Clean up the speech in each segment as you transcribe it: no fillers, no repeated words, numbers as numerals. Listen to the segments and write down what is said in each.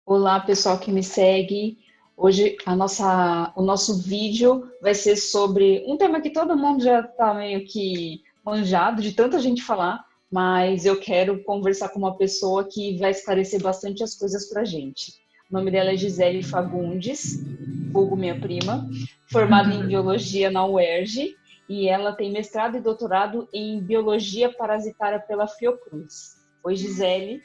Olá, pessoal que me segue. Hoje o nosso vídeo vai ser sobre um tema que todo mundo já está meio que manjado de tanta gente falar, mas eu quero conversar com uma pessoa que vai esclarecer bastante as coisas para a gente. O nome dela é Gisele Fagundes, vulgo minha prima, formada em biologia na UERJ, e ela tem mestrado e doutorado em biologia parasitária pela Fiocruz. Oi, Gisele.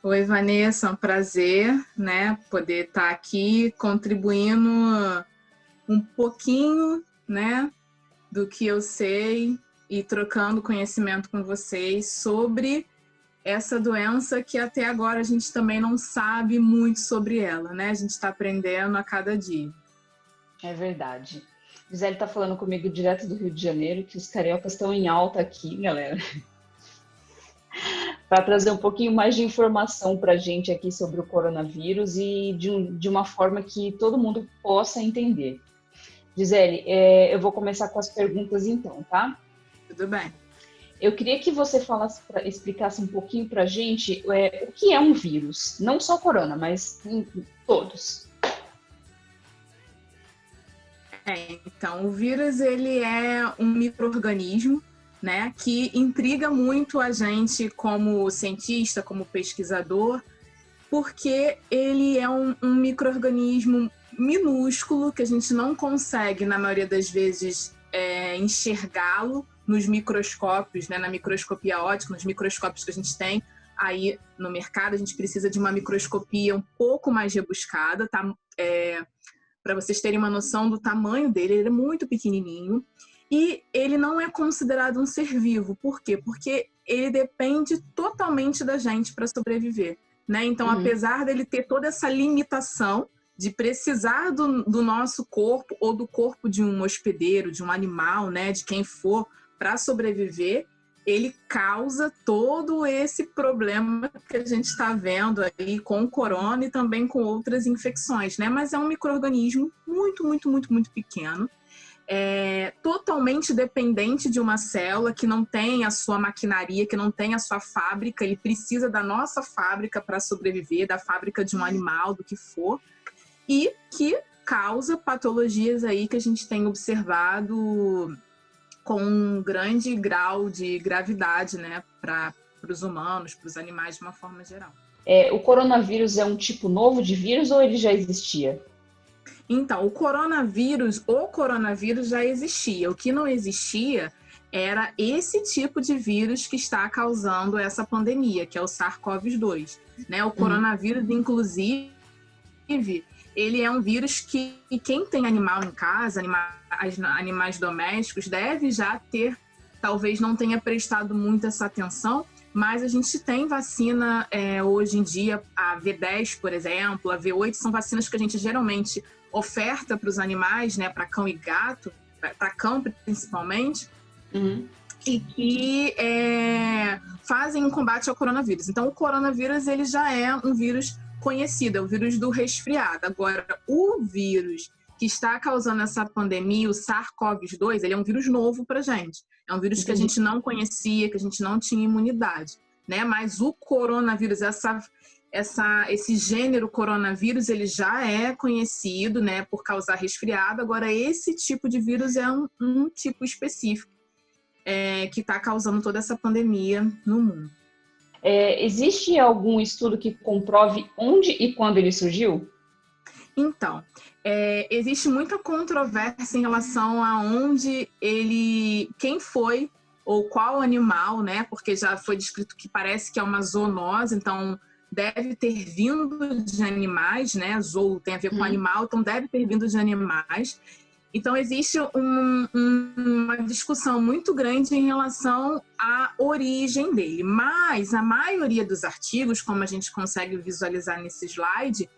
Oi, Vanessa, é um prazer, né, poder estar aqui contribuindo um pouquinho, né, do que eu sei e trocando conhecimento com vocês sobre essa doença que até agora a gente também não sabe muito sobre ela, né? A gente está aprendendo a cada dia. É verdade. Gisele está falando comigo direto do Rio de Janeiro, que os cariocas estão em alta aqui, galera. Para trazer um pouquinho mais de informação para a gente aqui sobre o coronavírus e de uma forma que todo mundo possa entender. Gisele, eu vou começar com as perguntas então, tá? Tudo bem. Eu queria que você explicasse um pouquinho para a gente o que é um vírus. Não só corona, mas todos. Então, o vírus ele é um micro-organismo, né, que intriga muito a gente como cientista, como pesquisador, porque ele é um micro-organismo minúsculo que a gente não consegue, na maioria das vezes, enxergá-lo nos microscópios, né, na microscopia óptica, nos microscópios que a gente tem aí no mercado. A gente precisa de uma microscopia um pouco mais rebuscada, tá? Para vocês terem uma noção do tamanho dele, ele é muito pequenininho e ele não é considerado um ser vivo. Por quê? Porque ele depende totalmente da gente para sobreviver, né? Então, apesar dele ter toda essa limitação de precisar do nosso corpo ou do corpo de um hospedeiro, de um animal, né, de quem for, para sobreviver, ele causa todo esse problema que a gente está vendo aí com o corona e também com outras infecções, né? Mas é um micro-organismo muito, muito, muito, muito pequeno, totalmente dependente de uma célula que não tem a sua maquinaria, que não tem a sua fábrica. Ele precisa da nossa fábrica para sobreviver, da fábrica de um animal, do que for, e que causa patologias aí que a gente tem observado com um grande grau de gravidade, né, para os humanos, para os animais de uma forma geral. O coronavírus é um tipo novo de vírus ou ele já existia? Então, o coronavírus já existia. O que não existia era esse tipo de vírus que está causando essa pandemia, que é o SARS-CoV-2, né? O coronavírus, inclusive, ele é um vírus que quem tem animal em casa, animais domésticos, deve já ter, talvez não tenha prestado muita essa atenção, mas a gente tem vacina hoje em dia, a V10, por exemplo, a V8, são vacinas que a gente geralmente oferta para os animais, né, para cão e gato, para cão principalmente, e que fazem um combate ao coronavírus. Então, o coronavírus ele já é um vírus conhecido, é o vírus do resfriado. Agora, o vírus que está causando essa pandemia, o SARS-CoV-2, ele é um vírus novo para a gente. É um vírus que a gente não conhecia, que a gente não tinha imunidade, né? Mas o coronavírus, esse gênero coronavírus, ele já é conhecido, né, por causar resfriado. Agora, esse tipo de vírus é um tipo específico que está causando toda essa pandemia no mundo. Existe algum estudo que comprove onde e quando ele surgiu? Então, existe muita controvérsia em relação a quem foi ou qual animal, né? Porque já foi descrito que parece que é uma zoonose, então deve ter vindo de animais, né? Zoo tem a ver com animal, então deve ter vindo de animais. Então, existe uma discussão muito grande em relação à origem dele. Mas a maioria dos artigos, como a gente consegue visualizar nesse slide,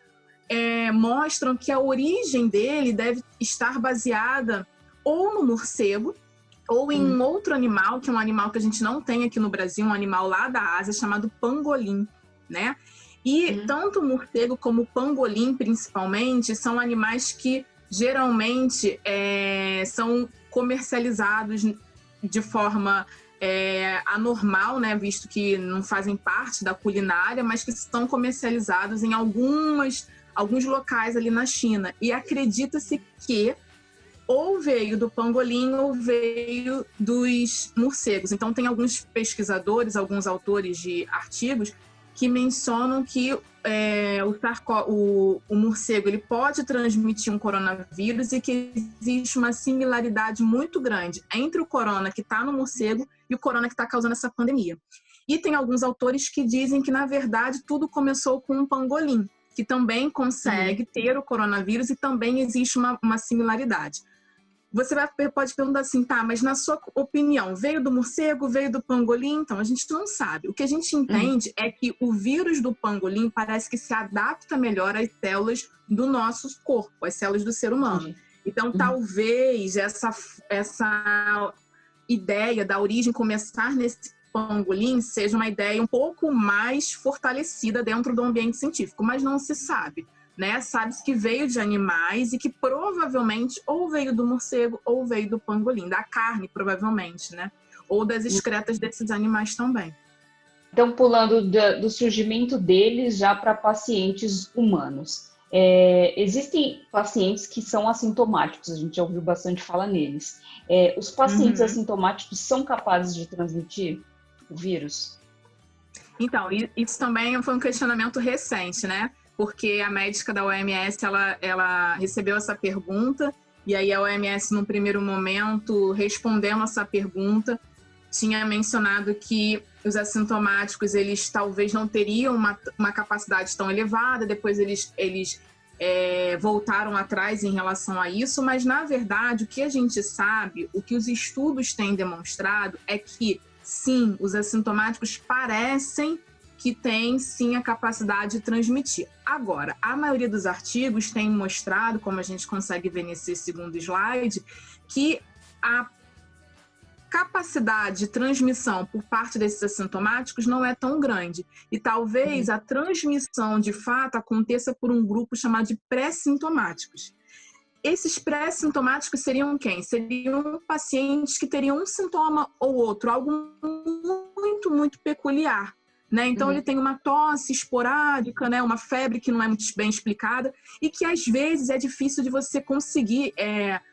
mostram que a origem dele deve estar baseada ou no morcego, ou em um outro animal, que é um animal que a gente não tem aqui no Brasil, um animal lá da Ásia, chamado pangolim, né? E tanto o morcego como o pangolim, principalmente, são animais que geralmente são comercializados de forma anormal, né, visto que não fazem parte da culinária, mas que são comercializados em alguns locais ali na China. E acredita-se que ou veio do pangolim ou veio dos morcegos. Então, tem alguns pesquisadores, alguns autores de artigos que mencionam que o morcego ele pode transmitir um coronavírus e que existe uma similaridade muito grande entre o corona que está no morcego e o corona que está causando essa pandemia. E tem alguns autores que dizem que, na verdade, tudo começou com um pangolim, que também consegue ter o coronavírus e também existe uma similaridade. Você pode perguntar assim, tá, mas na sua opinião, veio do morcego, veio do pangolim? Então, a gente não sabe. O que a gente entende é que o vírus do pangolim parece que se adapta melhor às células do nosso corpo, às células do ser humano. Então, talvez essa ideia da origem começar nesse pangolim seja uma ideia um pouco mais fortalecida dentro do ambiente científico, mas não se sabe. Né? Sabe-se que veio de animais e que provavelmente ou veio do morcego ou veio do pangolim, da carne provavelmente, né? Ou das excretas desses animais também. Então, pulando do surgimento deles já para pacientes humanos. Existem pacientes que são assintomáticos, a gente já ouviu bastante falar neles. Os pacientes assintomáticos são capazes de transmitir o vírus? Então, isso também foi um questionamento recente, né? Porque a médica da OMS, ela recebeu essa pergunta, e aí a OMS, num primeiro momento, respondendo essa pergunta, tinha mencionado que os assintomáticos, eles talvez não teriam uma capacidade tão elevada, depois eles voltaram atrás em relação a isso, mas, na verdade, o que a gente sabe, o que os estudos têm demonstrado é que, sim, os assintomáticos parecem que tem, sim, a capacidade de transmitir. Agora, a maioria dos artigos tem mostrado, como a gente consegue ver nesse segundo slide, que a capacidade de transmissão por parte desses assintomáticos não é tão grande. E talvez a transmissão, de fato, aconteça por um grupo chamado de pré-sintomáticos. Esses pré-sintomáticos seriam quem? Seriam pacientes que teriam um sintoma ou outro, algo muito, muito peculiar. Né? Então, ele tem uma tosse esporádica, né? Uma febre que não é muito bem explicada e que, às vezes, é difícil de você conseguir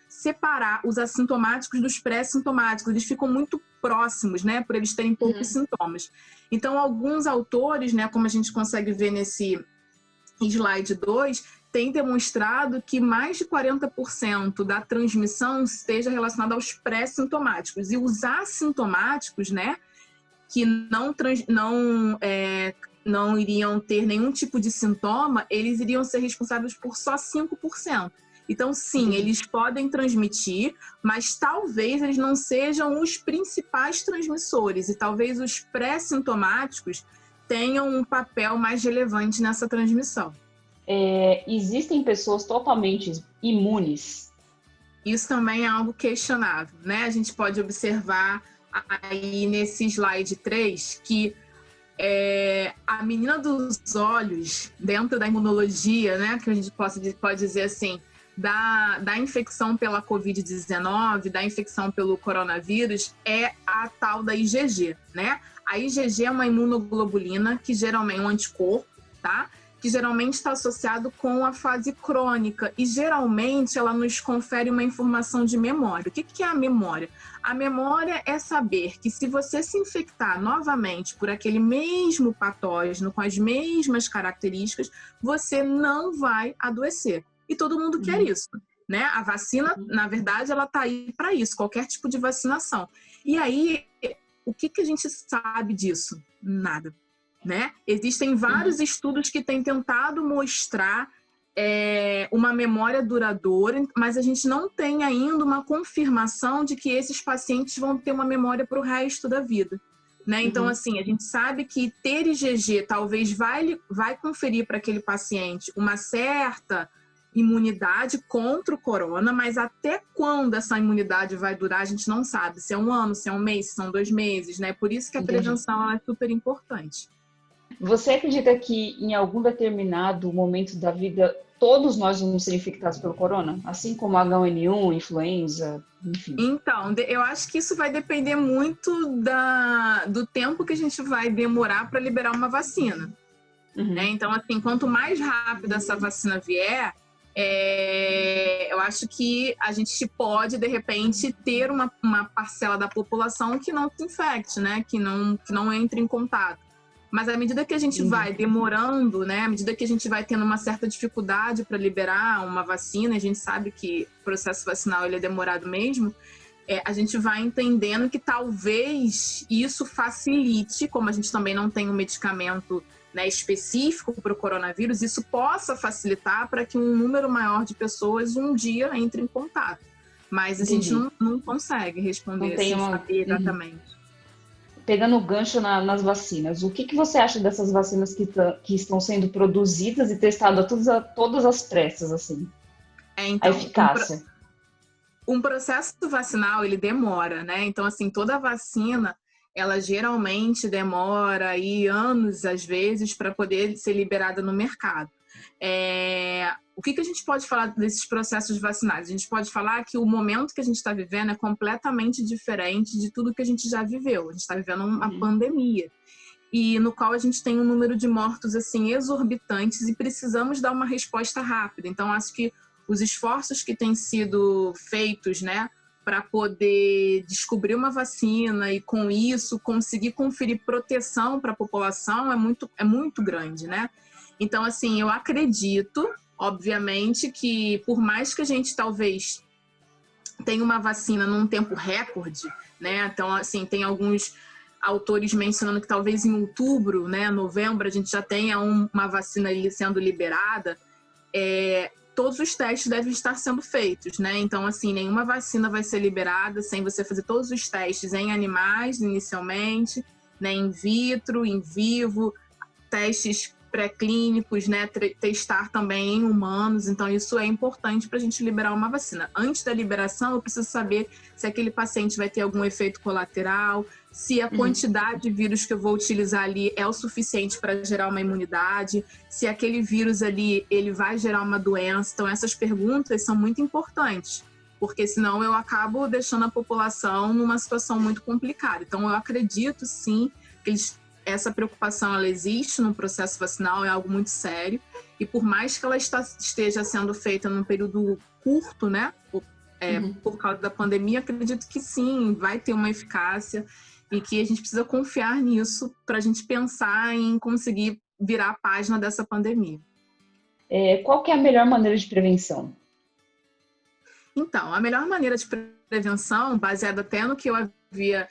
separar os assintomáticos dos pré-sintomáticos. Eles ficam muito próximos, né? Por eles terem poucos sintomas. Então, alguns autores, né? Como a gente consegue ver nesse slide 2, têm demonstrado que mais de 40% da transmissão esteja relacionada aos pré-sintomáticos. E os assintomáticos, né? Que não iriam ter nenhum tipo de sintoma, eles iriam ser responsáveis por só 5%. Então, sim, eles podem transmitir, mas talvez eles não sejam os principais transmissores. E talvez os pré-sintomáticos tenham um papel mais relevante nessa transmissão. Existem pessoas totalmente imunes? Isso também é algo questionável, né? A gente pode observar aí nesse slide 3, que a menina dos olhos, dentro da imunologia, né, que a gente pode dizer assim, da infecção pela Covid-19, da infecção pelo coronavírus, é a tal da IgG, né? A IgG é uma imunoglobulina, que geralmente é um anticorpo, tá? Que geralmente está associado com a fase crônica e geralmente ela nos confere uma informação de memória. O que é a memória? A memória é saber que se você se infectar novamente por aquele mesmo patógeno, com as mesmas características, você não vai adoecer. E todo mundo quer isso, né? A vacina, na verdade, ela está aí para isso, qualquer tipo de vacinação. E aí, o que a gente sabe disso? Nada. Né? Existem vários estudos que têm tentado mostrar uma memória duradoura, mas a gente não tem ainda uma confirmação de que esses pacientes vão ter uma memória para o resto da vida. Né? Então, assim, a gente sabe que ter IgG talvez vai conferir para aquele paciente uma certa imunidade contra o corona, mas até quando essa imunidade vai durar, a gente não sabe. Se é um ano, se é um mês, se são 2 meses, né? Por isso que a prevenção é super importante. Você acredita que em algum determinado momento da vida todos nós vamos ser infectados pelo corona? Assim como H1N1, influenza, enfim. Então, eu acho que isso vai depender muito do tempo que a gente vai demorar para liberar uma vacina. Né? Então, assim, quanto mais rápido essa vacina vier, eu acho que a gente pode, de repente, ter uma parcela da população que não se infecte, né? Que não entre em contato. Mas à medida que a gente vai demorando, né? À medida que a gente vai tendo uma certa dificuldade para liberar uma vacina, a gente sabe que o processo vacinal ele é demorado mesmo, a gente vai entendendo que talvez isso facilite, como a gente também não tem um medicamento, né, específico para o coronavírus, isso possa facilitar para que um número maior de pessoas um dia entre em contato. Mas a gente não consegue responder sem saber exatamente. Pegando o gancho nas vacinas, o que você acha dessas vacinas que estão sendo produzidas e testadas todas as pressas, assim? Então, a eficácia. Um processo vacinal, ele demora, né? Então, assim, toda vacina, ela geralmente demora aí anos, às vezes, para poder ser liberada no mercado. O que a gente pode falar desses processos vacinais? A gente pode falar que o momento que a gente está vivendo é completamente diferente de tudo que a gente já viveu. A gente está vivendo uma pandemia, e no qual a gente tem um número de mortos assim exorbitantes e precisamos dar uma resposta rápida. Então, acho que os esforços que têm sido feitos, né, para poder descobrir uma vacina e, com isso, conseguir conferir proteção para a população é muito grande, né? Então, assim, eu acredito, obviamente, que por mais que a gente talvez tenha uma vacina num tempo recorde, né? Então, assim, tem alguns autores mencionando que talvez em outubro, né, novembro, a gente já tenha uma vacina ali sendo liberada, todos os testes devem estar sendo feitos, né? Então, assim, nenhuma vacina vai ser liberada sem você fazer todos os testes em animais, inicialmente, né, in vitro, in vivo, testes pré-clínicos, né, testar também em humanos. Então, isso é importante para a gente liberar uma vacina. Antes da liberação, eu preciso saber se aquele paciente vai ter algum efeito colateral, se a quantidade de vírus que eu vou utilizar ali é o suficiente para gerar uma imunidade, se aquele vírus ali ele vai gerar uma doença. Então, essas perguntas são muito importantes, porque senão eu acabo deixando a população numa situação muito complicada. Então, eu acredito, sim, que essa preocupação ela existe no processo vacinal, é algo muito sério, e por mais que ela esteja sendo feita num período curto, né, por causa da pandemia, acredito que sim, vai ter uma eficácia e que a gente precisa confiar nisso para a gente pensar em conseguir virar a página dessa pandemia. Qual que é a melhor maneira de prevenção? Então, a melhor maneira de prevenção, baseada até no que eu havia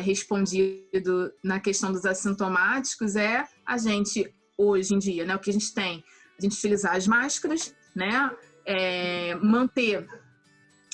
respondido na questão dos assintomáticos, é a gente, hoje em dia, né, o que a gente tem? A gente utilizar as máscaras, né, manter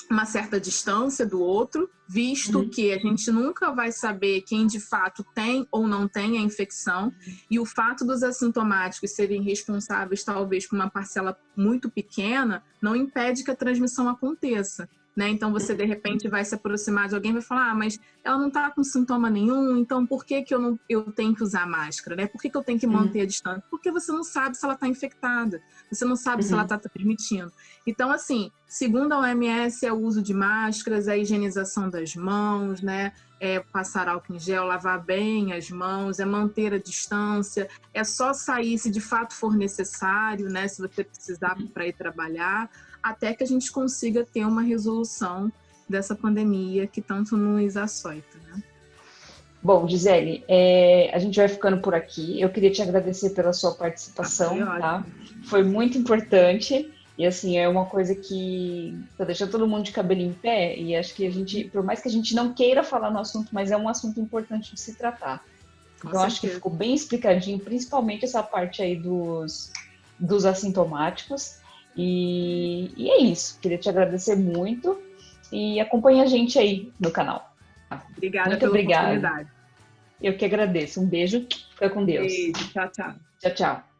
uma certa distância do outro, visto que a gente nunca vai saber quem de fato tem ou não tem a infecção, e o fato dos assintomáticos serem responsáveis talvez por uma parcela muito pequena não impede que a transmissão aconteça. Né? Então, você, de repente, vai se aproximar de alguém e vai falar, mas ela não está com sintoma nenhum, então por que eu tenho que usar máscara? Né? Por que eu tenho que manter a distância? Porque você não sabe se ela está infectada, você não sabe se ela está transmitindo. Então, assim, segundo a OMS, é o uso de máscaras, é a higienização das mãos, né? É passar álcool em gel, lavar bem as mãos, é manter a distância, é só sair se de fato for necessário, né? Se você precisar para ir trabalhar, até que a gente consiga ter uma resolução dessa pandemia que tanto nos açoita, né? Bom, Gisele, a gente vai ficando por aqui. Eu queria te agradecer pela sua participação, tá? Foi muito importante e, assim, é uma coisa que tá deixando todo mundo de cabelo em pé e acho que a gente, por mais que a gente não queira falar no assunto, mas é um assunto importante de se tratar. Então, acho que ficou bem explicadinho, principalmente essa parte aí dos assintomáticos. E é isso. Queria te agradecer muito e acompanhe a gente aí no canal. Obrigada muito pela obrigada. oportunidade. Eu que agradeço. Um beijo. Fica com Deus. Beijo. Tchau, tchau. Tchau, tchau.